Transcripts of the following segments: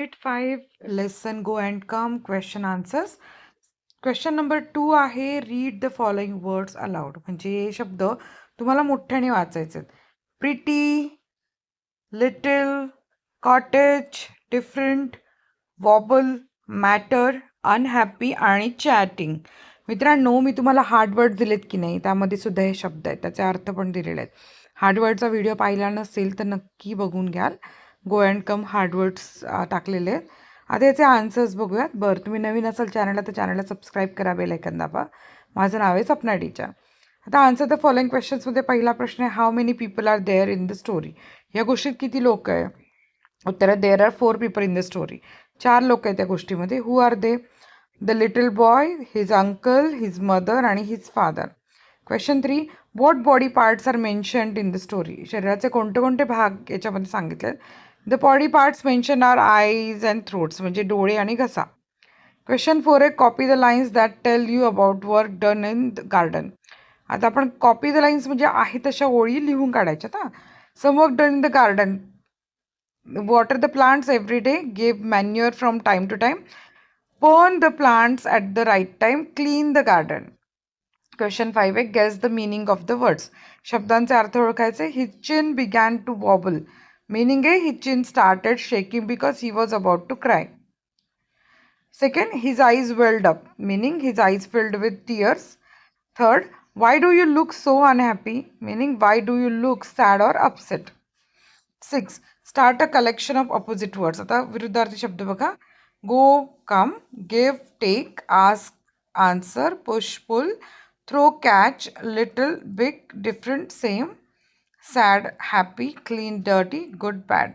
Unit 5 lesson go and come question answers. Question number 2 आहे read the following words aloud. म्हणजे हे शब्द तुम्हाला मोठ्याने वाचायचे आहेत. Pretty, little, cottage, different, wobble, matter, unhappy आणि chatting. मित्रांनो, मी तुम्हाला हार्ड वर्ड दिलेत की नाही, त्यामध्ये सुद्धा हे शब्द आहेत, त्याचे अर्थ पण दिलेले आहेत. हार्ड वर्डचा व्हिडिओ पाहिला नसेल तर नक्की बघून घ्याल. Go and come hard words टाकलेले आहेत. आता याचे आन्सर्स बघूयात. बरं, तुम्ही नवीन असाल चॅनलला तर चॅनलला सबस्क्राईब करा, बेल आयकॉन दाबा. माझं नाव आहे सपना टीचर. आता आन्सर द फॉलोइंग क्वेश्चन्समध्ये पहिला प्रश्न आहे, how many people are there in the story. या गोष्टीत किती लोक आहे? उत्तर, there are 4 people in the story. 4 लोक आहेत त्या गोष्टीमध्ये. Who are they? The little boy, his uncle, his mother आणि his father. Question 3, what body parts are mentioned in the story. शरीराचे कोणते कोणते भाग याच्यामध्ये सांगितले? The body parts mention are eyes and throats, म्हणजे डोळे आणि घसा. क्वेश्चन 4 आहे, copy the lines that tell you about work done in the garden. आता आपण कॉपी द लाईन्स म्हणजे आहे तशा ओळी लिहून काढायच्यात. Some work done in the garden, water the plants every day, give manure from time to time, burn the plants at the right time, clean the garden. Question 5 आहे, guess the meaning of the words. शब्दांचे अर्थ ओळखायचे. His chin began to wobble, meaning आहे his chin started shaking because he was about to cry. Second, his eyes welled up, meaning his eyes filled with tears. Third, why do you look so unhappy, meaning why do you look sad or upset. 6, start a collection of opposite words. आता विरुद्धार्थी शब्द बघा. Go, come, give, take, ask, answer, push, pull, throw, catch, little, big, different, same, sad, happy, clean, dirty, good, bad,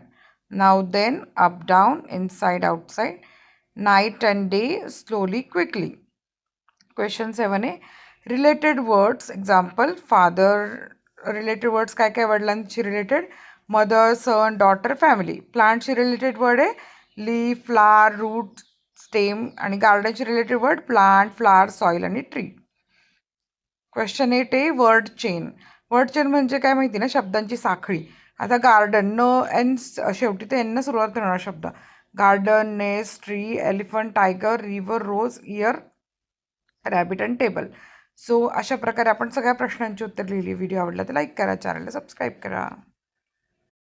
now, then, up, down, inside, outside, night and day, slowly, quickly. Question 7 आहे, related words. Example, father. Related words काय काय? वडिलांशी related, mother, son, daughter, family. प्लांटशी related word आहे leaf, flower, root, stem. आणि गार्डनशी related word plant, flower, soil आणि tree. Question 8 आहे, वर्ड चेन. वर्ड चेन म्हणजे काय माहिती ना, शब्दांची साखळी. आता गार्डन, न एन शेवटी ते एन सुरुवात करणार शब्द. Garden, nest, tree, elephant, tiger, river, rose, ear, rabbit and table. So अशा प्रकारे आपण सगळ्या प्रश्नांची उत्तर लिहिली. व्हिडिओ आवडला तर लाईक करा, चॅनलला सबस्क्राईब करा.